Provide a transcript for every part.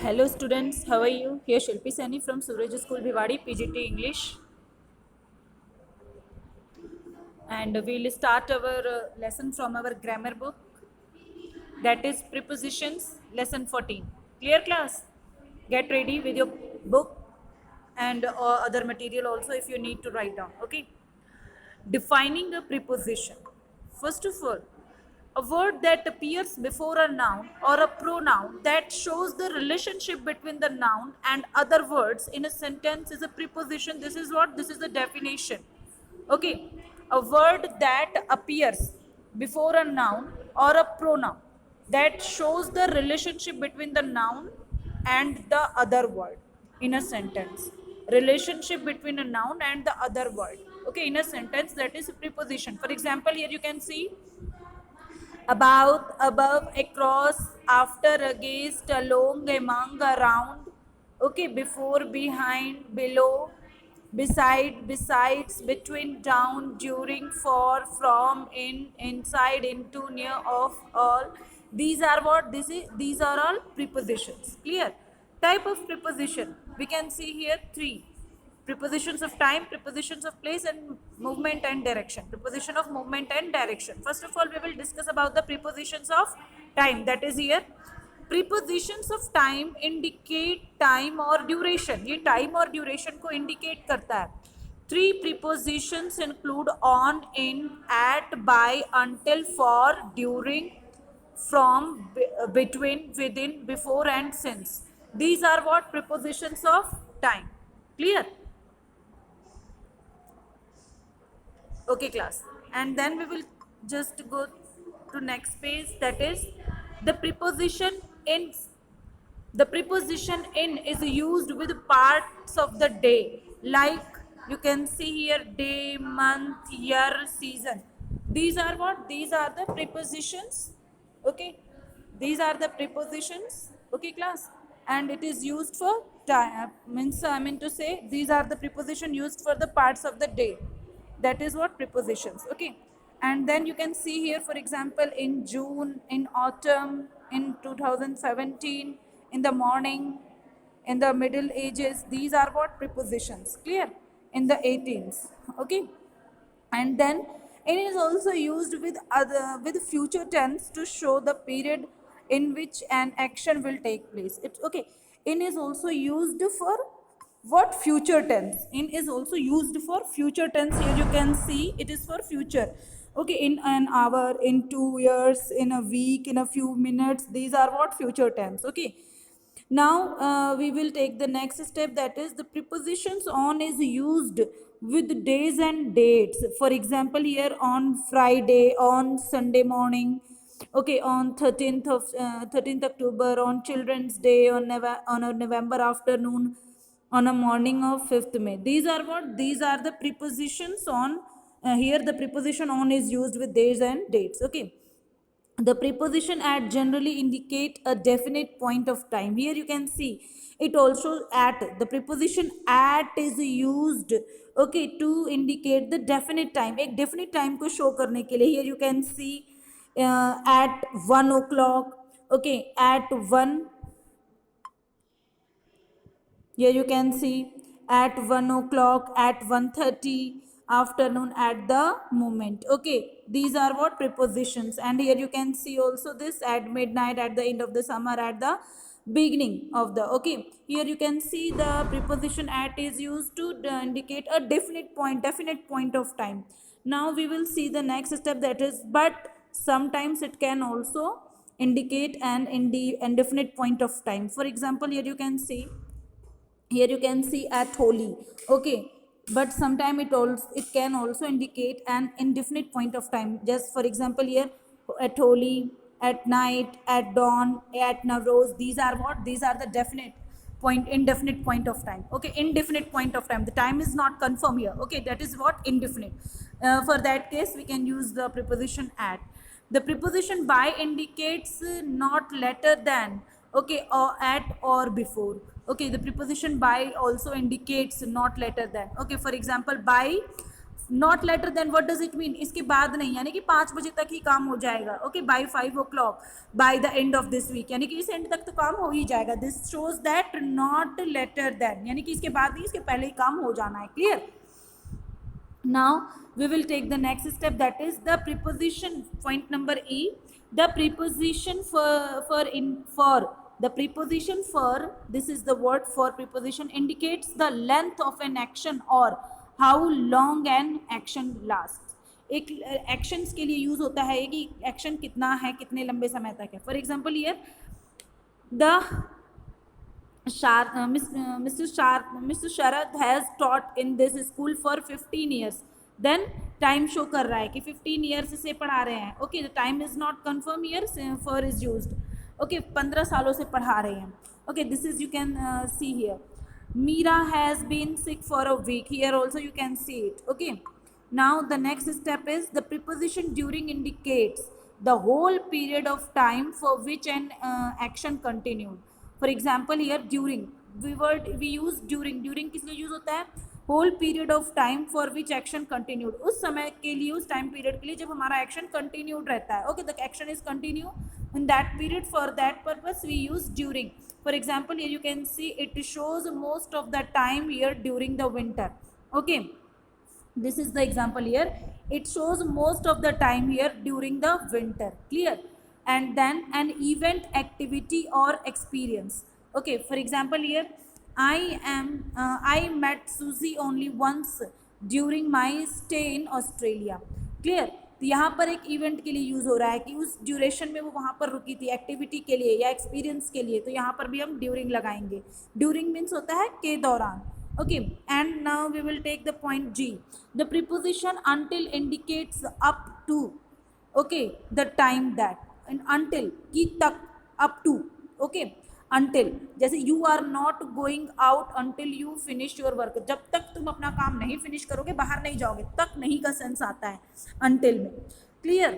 Hello students, how are you? Here Shilpi Sani from Suraj School Bhiwadi, PGT English. And we'll start our lesson from our grammar book, that is prepositions, lesson 14. Clear class? Get ready with your book and other material also if you need to write down. Okay. Defining a preposition. First of all, a word that appears before a noun or a pronoun that shows the relationship between the noun and other words in a sentence is a preposition. This is what? This is the definition. Okay. A word that appears before a noun or a pronoun that shows the relationship between the noun and the other word in a sentence. Relationship between a noun and the other word. Okay, in a sentence, that is a preposition. For example, here you can see about, above, across, after, against, along, among, around. Okay, before, behind, below, beside, besides, between, down, during, for, from, in, inside, into, near, of, all. These are what? These are all prepositions. Clear? Type of preposition. We can see here three: prepositions of time, prepositions of place, and movement and direction. Preposition of movement and direction. First of all, we will discuss about the prepositions of time. That is here. Prepositions of time indicate time or duration. ये time और duration को indicate करता है. Three prepositions include on, in, at, by, until, for, during, from, between, within, before, and since. These are what? Prepositions of time. Clear? Okay class, and then we will just go to next page, that is the preposition in. The preposition in is used with parts of the day, like you can see here: day, month, year, season. These are what? These are the prepositions. Okay, these are the prepositions. Okay class, and it is used for time. Means I mean to say, these are the preposition used for the parts of the day. That is what? Prepositions. Okay, and then you can see here, for example, in June, in autumn, in 2017, in the morning, in the middle ages. These are what? Prepositions. Clear? In the 18th. Okay, and then it is also used with future tense to show the period in which an action will take place. It's okay. In is also used for what? Future tense. In is also used for future tense. Here you can see it is for future. Okay, in an hour, in 2 years, in a week, in a few minutes. These are what? Future tense. Okay, now we will take the next step, that is the prepositions on is used with days and dates. For example, here on Friday, on Sunday morning, okay, on 13th October, on Children's Day, on a November afternoon, on a morning of 5th May. These are what? These are the prepositions on. Here the preposition on is used with days and dates. Okay, the preposition at generally indicate a definite point of time. Here you can see it also at. The preposition at is used, okay, to indicate the definite time. एक definite time को show करने के लिए. Here you can see at 1 o'clock. Okay, at 1. Here you can see at 1 o'clock, at 1:30, afternoon, at the moment. Okay, these are what? Prepositions. And here you can see also this: at midnight, at the end of the summer, at the beginning of the. Okay, here you can see the preposition at is used to indicate a definite point of time. Now we will see the next step, that is, but sometimes it can also indicate an indefinite point of time. For example, here you can see, at Holi. Okay, but sometime it can also indicate an indefinite point of time. Just for example, here at Holi, at night, at dawn, at Navroz. These are what? These are the indefinite point of time. Okay, indefinite point of time. The time is not confirmed here. Okay, that is what? Indefinite. For that case, we can use the preposition at. The preposition by indicates not later than, okay, or at or before. Okay, the preposition by also indicates not later than. Okay, for example, by not later than, what does it mean, इसके बाद नहीं, यानी कि 5 बजे तक ही काम हो जाएगा. Okay, by 5 o'clock, by the end of this week, यानी कि इस एंड तक तो काम हो ही जाएगा. This shows that not later than, यानी कि इसके बाद नहीं, इसके पहले ही काम हो जाना है. Clear? Now we will take the next step, that is the preposition. Point number E, the preposition for the preposition for, this is the word for preposition, indicates the length of an action or how long an action lasts. एक actions के लिए use होता है कि action कितना है, कितने लंबे समय तक है. For example here the Mr. Sharad has taught in this school for 15 years. Then time show कर रहा है कि 15 years से पढ़ा रहे हैं. Okay, the time is not confirm here, for is used. Okay, 15 सालों से पढ़ा रहे हैं. Okay, this is, you can see here. Meera has been sick for a week. Here also you can see it. Okay. Now the next step is the preposition during indicates the whole period of time for which an action continued. For example here during, we use during किस लिए use होता है? Whole period of time for which action continued, उस समय के लिए, उस time period के लिए जब हमारा एक्शन कंटिन्यूड रहता है. Okay, the action is continue in that period, for that purpose we use during. For example here you can see it shows most of the time here during the winter. Okay, this is the example here, it shows most of the time here during the winter. Clear? And then an event, activity or experience. Okay, for example here I met Susie only once during my stay in Australia. Clear? तो यहाँ पर एक event के लिए use हो रहा है कि उस ड्यूरेशन में वो वहाँ पर रुकी थी, एक्टिविटी के लिए या एक्सपीरियंस के लिए, तो यहाँ पर भी हम ड्यूरिंग लगाएंगे. ड्यूरिंग मीन्स होता है के दौरान. Okay, and now we will take the point G. The preposition until indicates up to. Okay, the time that, and until की तक, up to. Okay, until, जैसे you are not going out until you finish your work, जब तक तुम अपना काम नहीं finish करोगे बाहर नहीं जाओगे, तक नहीं का सेंस आता है until में. Clear?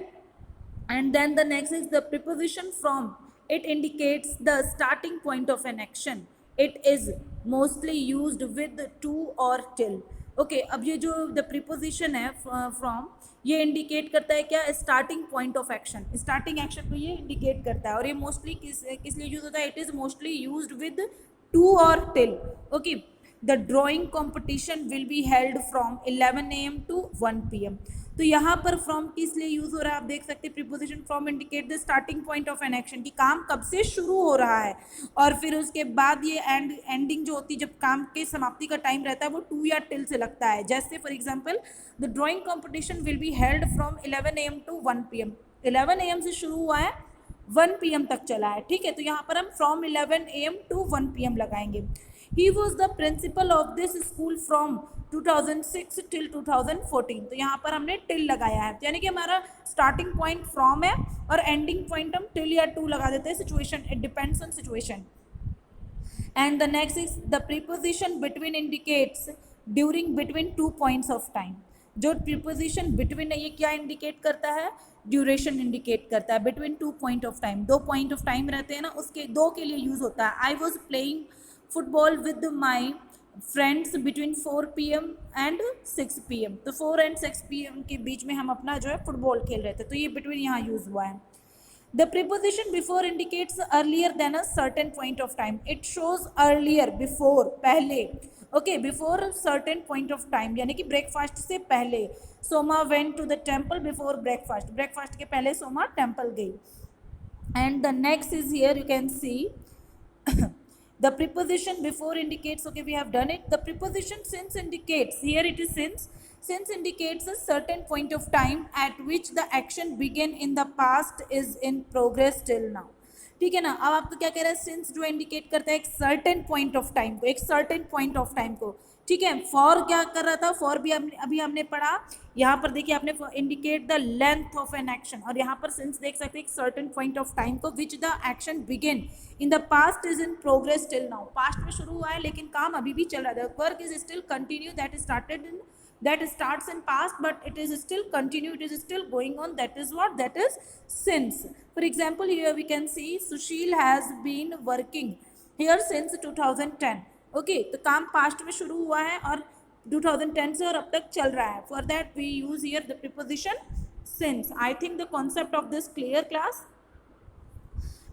And then the next is the preposition from. It indicates the starting point of an action. It is mostly used with to or till. Okay, अब ये जो the preposition है from, ये indicate करता है क्या? starting point of action. starting action को ये indicate करता है, और ये mostly किस लिए use होता है? It is mostly used with to or till. Okay, the drawing competition will be held from 11 AM to 1 PM. तो यहाँ पर फ्रॉम किस लिए यूज हो रहा है? आप देख सकते हैं preposition from indicate the starting point of an action, कि काम कब से शुरू हो रहा है, और फिर उसके बाद ये एंडिंग जो होती है, जब काम के समाप्ति का टाइम रहता है, वो टू या टिल से लगता है. जैसे for example the drawing competition will be held from 11 AM to 1 PM. 11 AM से शुरू हुआ है, 1 PM तक चला है. ठीक है, तो यहाँ पर हम फ्रॉम 11 AM to 1 PM लगाएंगे. He was the principal of this school from 2006 till 2014. तो यहाँ पर हमने till लगाया है, यानी कि हमारा स्टार्टिंग पॉइंट फ्रॉम है और एंडिंग पॉइंट हम till या to लगा देते हैं. Situation, it depends on situation. And the next is the preposition between indicates during between 2 points of time. जो प्रीपोजिशन बिटवीन है, ये क्या इंडिकेट करता है? ड्यूरेशन इंडिकेट करता है. Between 2 point of time, 2 point of time रहते हैं ना, उसके दो के लिए यूज होता है. I was playing football with my friends between 4 PM and 6 PM. तो 4 and 6 PM के बीच में हम अपना जो है फुटबॉल खेल रहे थे, तो ये बिटवीन यहाँ यूज हुआ है. The preposition before indicates earlier than a certain point of time. It shows earlier, before, पहले. Okay, before certain point of time, यानी कि ब्रेकफास्ट से पहले. Soma went to the temple before breakfast. Breakfast के पहले सोमा टेम्पल गई. And the next is here, you can see the preposition before indicates. Okay, we have done it. The preposition since indicates, here it is since indicates a certain point of time at which the action began in the past is in progress till now. ठीक है ना? अब आप तो क्या कह रहे हैं? सिंस जो इंडिकेट करता है एक सर्टेन पॉइंट ऑफ टाइम को, एक सर्टेन पॉइंट ऑफ टाइम को. ठीक है, फॉर क्या कर रहा था? फॉर भी अभी हमने पढ़ा. यहाँ पर देखिए आपने indicate the length of an action, और यहाँ पर सिंस देख सकते हैं एक सर्टेन पॉइंट ऑफ टाइम को which the action begin in the past is in progress till now. Past में शुरू हुआ है लेकिन काम अभी भी चल रहा है. Work is still continue that started in, that starts in past but it is still continue, it is still going on. That is what? That is since. For example, here we can see Sushil has been working here since 2010. Okay, तो काम past में शुरू हुआ है और 2010 से और अब तक चल रहा है. For that we use here the preposition since. I think the concept of this clear class.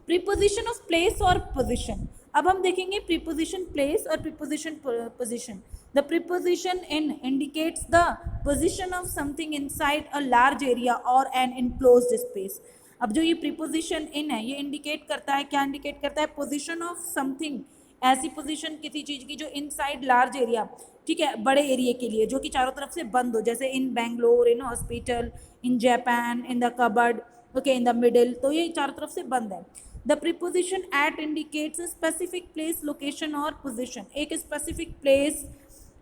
Preposition of place or position. अब हम देखेंगे preposition place और preposition position. The preposition in indicates the position of something inside a large area or an enclosed space. अब जो ये preposition in है ये indicate करता है, क्या indicate करता है? Position of something, ऐसी position किसी चीज़ की जो inside large area, ठीक है, बड़े एरिया के लिए जो कि चारों तरफ से बंद हो, जैसे in Bangalore, in hospital, in Japan, in the cupboard, okay, in the middle, तो ये चारों तरफ से बंद है. The preposition at indicates specific place, location और पोजिशन. एक स्पेसिफिक प्लेस,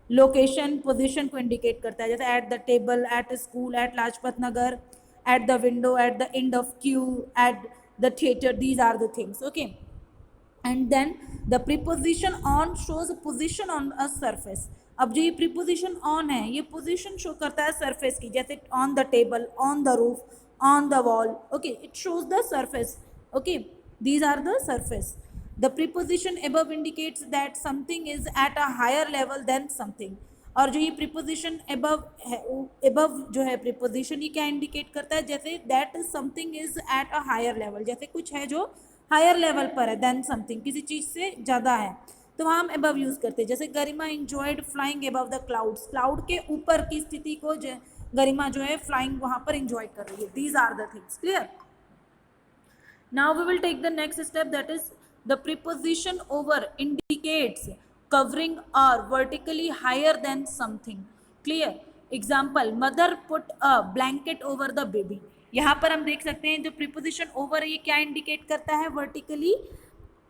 लोकेशन, पोजिशन को इंडिकेट करता है, जैसे at the table, at school, at Lajpat Nagar, at the window, at the end of queue, at the theatre. These are the things. Okay. And then the preposition on shows position on a surface. अब जो ये preposition on है ये position show करता है surface की, जैसे on the table, on the roof, on the wall. Okay, it shows the surface. Okay, these are the surface. The preposition above indicates that something is at a higher level than something. और जो ये preposition above है, above जो है preposition, ये क्या indicate करता है? जैसे that something is at a higher level, जैसे कुछ है जो higher level पर है than something, किसी चीज़ से ज़्यादा है, तो वहाँ हम above यूज़ करते हैं. जैसे गरिमा enjoyed flying above the clouds. Cloud के ऊपर की स्थिति को गरिमा जो है flying वहाँ पर enjoy कर रही है. These are the things. Clear? Now we will take the next step, that is the preposition over indicates covering or vertically higher than something. Clear? Example, mother put a blanket over the baby. यहाँ पर हम देख सकते हैं जो preposition over है ये क्या indicate करता है? Vertically,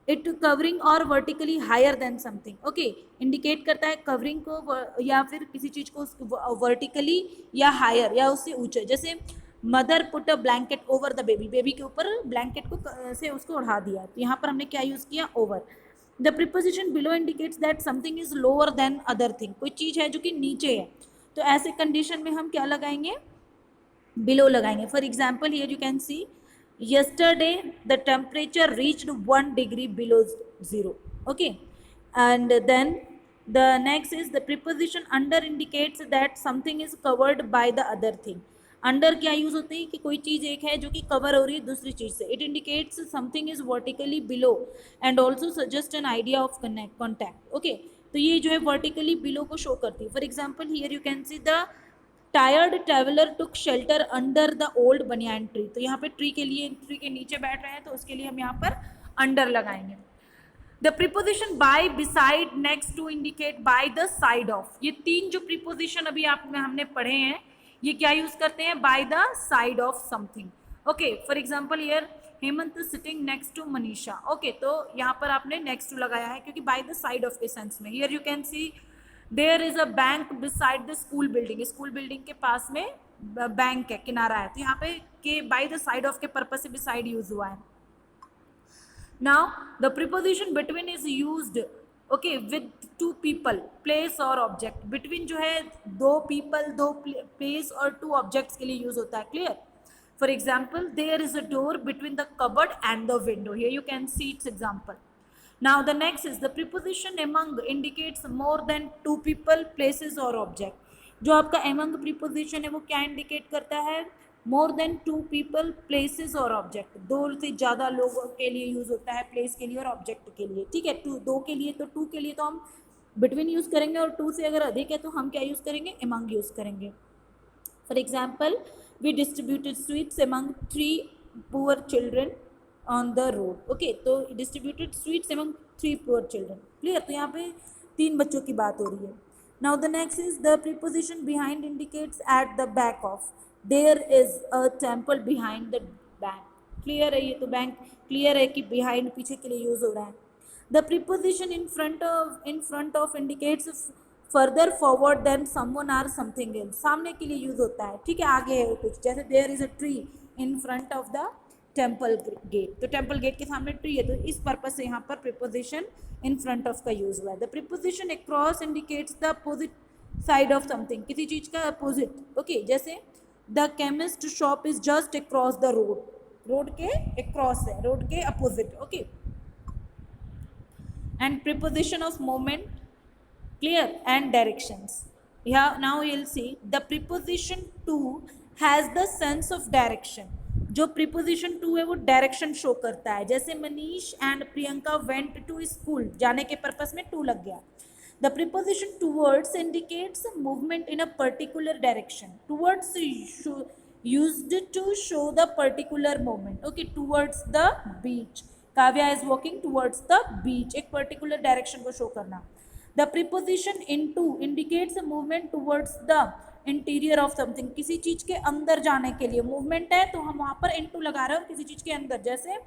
it covering or vertically higher than something. Okay, indicate करता है covering को या फिर किसी चीज़ को vertically या higher या उससे ऊंचे. जैसे mother put a blanket over the baby, baby के ऊपर ब्लैंकेट को से उसको उड़ा दिया, तो यहाँ पर हमने क्या यूज़ किया? Over. The preposition below indicates that something is lower than other thing. कोई चीज़ है जो कि नीचे है, तो ऐसे कंडीशन में हम क्या लगाएंगे? बिलो लगाएंगे. For example here you can C yesterday the temperature reached 1 degree below 0. Okay, and then the next is the preposition under indicates that something is covered by the other thing. Under क्या use होते हैं कि कोई चीज़ एक है जो कि cover हो रही है दूसरी चीज़ से. It indicates something is vertically below and also suggest an idea of contact. Okay, तो ये जो है वर्टिकली बिलो को शो करती है. For example here you can see the tired traveller took shelter under the old banyan tree. तो यहाँ पे ट्री के लिए, ट्री के नीचे बैठ रहे हैं तो उसके लिए हम यहाँ पर अंडर लगाएंगे. The preposition by, beside, next to indicate by the side of. ये तीन जो प्रीपोजिशन अभी आप हमने पढ़े हैं ये क्या यूज करते हैं? By the side of something. Okay, for example here Hemant sitting next to Manisha. Okay, तो यहाँ पर आपने नेक्स्ट टू लगाया है क्योंकि बाय द साइड ऑफ के सेंस में. Here you can see there is a bank beside the school building. School building के पास में बैंक है, किनारा है, तो यहाँ पे के बाय द साइड ऑफ के पर्पज से बिसाइड यूज हुआ है. Now the preposition between is used okay with two people, place और ऑब्जेक्ट. बिटवीन जो है दो पीपल, दो प्लेस और टू ऑब्जेक्ट्स के लिए यूज होता है. Clear? For example there is a door between the cupboard and the window. Here you can see its example. Now the next is the preposition among indicates more than two people, places और object. जो आपका among preposition है वो क्या indicate करता है? More than two people, places और object. दो से ज़्यादा लोगों के लिए यूज़ होता है, प्लेस के लिए और ऑब्जेक्ट के लिए. ठीक है, दो के लिए, तो टू के लिए तो हम बिटवीन यूज़ करेंगे और टू से अगर अधिक है तो हम क्या यूज़ करेंगे? एमंग यूज़ करेंगे. For example we distributed sweets among 3 poor children on the road. Okay, तो distributed sweets among 3 poor children. Clear? तो यहाँ पे 3 बच्चों की बात हो रही है. Now the next is the preposition behind indicates at the back of. There is a temple behind the bank. Clear है? ये तो बैंक क्लियर है कि बिहाइंड पीछे के लिए यूज हो रहा है. The preposition in front of indicates further forward than someone or something else. सामने के लिए यूज होता है. ठीक है, आगे है कुछ, जैसे there is a tree in front of the temple gate. तो टेम्पल गेट के सामने ट्री है, तो इस पर्पज से यहाँ पर प्रीपोजिशन इन फ्रंट ऑफ का यूज हुआ है. The preposition across indicates the opposite side of something, किसी चीज का अपोजिट. ओके, जैसे the chemist shop is just across the road. Road के अक्रॉस है, रोड के opposite. Okay, and preposition of moment, clear, and directions. Yeah, now you'll see the preposition to has the sense of direction. जो preposition to है वो direction show करता है. जैसे Manish and Priyanka went to school, जाने के purpose में to लग गया. The preposition towards indicates movement in a particular direction. Towards used to show the particular movement. Okay, towards the beach. Kavya is walking towards the beach. एक particular direction को show करना. The preposition into indicates a movement towards the interior of something. किसी चीज के अंदर जाने के लिए मूवमेंट है तो हम वहां पर इनटू लगा रहे हैं. और किसी चीज के अंदर, जैसे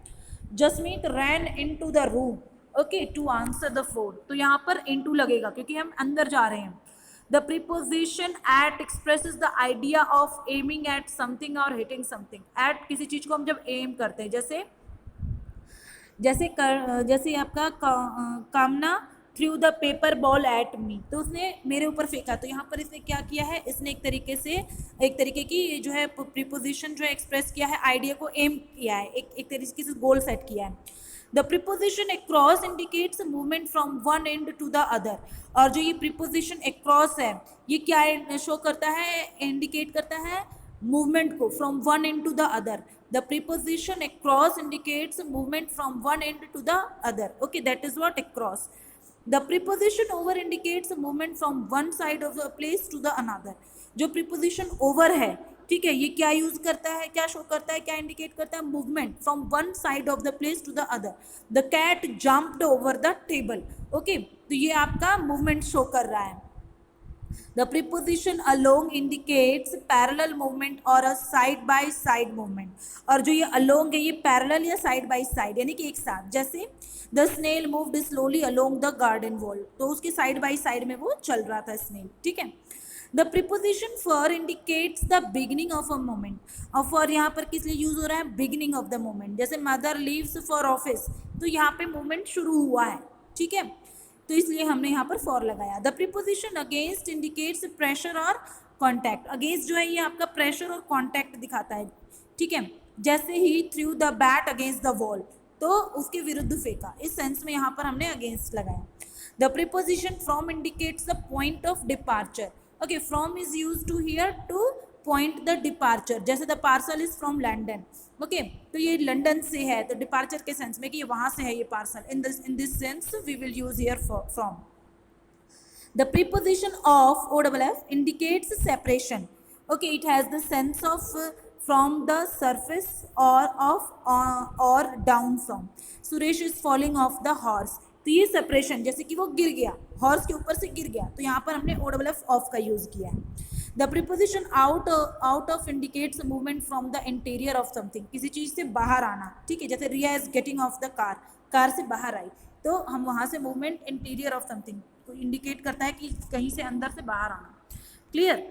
Jasmeet ran into the room, okay, to answer the phone, तो यहाँ पर इनटू लगेगा क्योंकि हम अंदर जा रहे हैं. The preposition at expresses the idea of aiming at something और हिटिंग समथिंग. एट किसी चीज को हम जब एम करते हैं, जैसे जैसे आपका कामना through the paper ball at me, तो उसने मेरे ऊपर फेंका. तो यहाँ पर इसने क्या किया है, इसने एक तरीके की जो है प्रीपोजिशन जो है एक्सप्रेस किया है, आइडिया को एम किया है, एक तरीके से गोल सेट किया है. The preposition across indicates movement from one end to the other. और जो ये प्रीपोजिशन अक्रॉस है, ये क्या शो करता है, इंडिकेट करता है movement को from one end to the other. The preposition across indicates movement from one end to the other. Okay, that is what across. The preposition over indicates movement from one side of the place to the another. जो preposition over है, ठीक है, ये क्या use करता है, क्या show करता है, क्या इंडिकेट करता है, movement from one side of the place to the other. The cat jumped over the table. Okay, तो ये आपका मूवमेंट शो कर रहा है. The preposition along indicates parallel movement or a side by side movement. और जो ये along है, ये parallel या side by side यानी कि एक साथ. जैसे the snail moved slowly along the garden wall, तो उसके side by side में वो चल रहा था snail. ठीक है. The preposition for indicates the beginning of a moment. और for यहाँ पर किस लिए यूज हो रहा है, beginning of the moment. जैसे mother leaves for office, तो यहाँ पे movement शुरू हुआ है. ठीक है, तो इसलिए हमने यहाँ पर फॉर लगाया. The preposition against indicates pressure और कॉन्टैक्ट. अगेंस्ट जो है ये आपका प्रेशर और कॉन्टैक्ट दिखाता है. ठीक है, जैसे ही through the bat against the wall, तो उसके विरुद्ध फेंका, इस सेंस में यहाँ पर हमने अगेंस्ट लगाया. The preposition from indicates the point of departure. Okay, from is use to here to point the departure. जैसे the parcel is from London. Okay, तो ये लंदन से है, तो डिपार्चर के सेंस में कि ये वहां से है ये parcel. In this sense we will use here from. The preposition of OFF indicates separation. Okay, it has the sense of from the surface or down from. Suresh is falling off the horse. तो ये separation, जैसे कि वो गिर गया, horse के ऊपर से गिर गया, तो यहाँ पर हमने OFF ऑफ का यूज किया है. The preposition out of indicates movement from the interior of something. किसी चीज से बाहर आना. ठीक है, जैसे Riya is getting off the car से बाहर आई, तो हम वहां से मूवमेंट इंटीरियर ऑफ समथिंग को इंडिकेट करता है कि कहीं से अंदर से बाहर आना. Clear?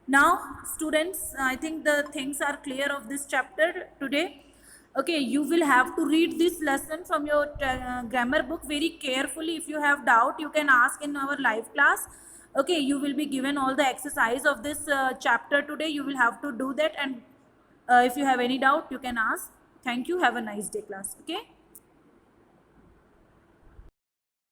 Now students, I think the things are clear of this chapter today. Okay, you will have to read this lesson from your grammar book very carefully. If you have doubt, you can ask in our live class. Okay, you will be given all the exercise of this chapter today. You will have to do that, and if you have any doubt, you can ask. Thank you. Have a nice day, class. Okay.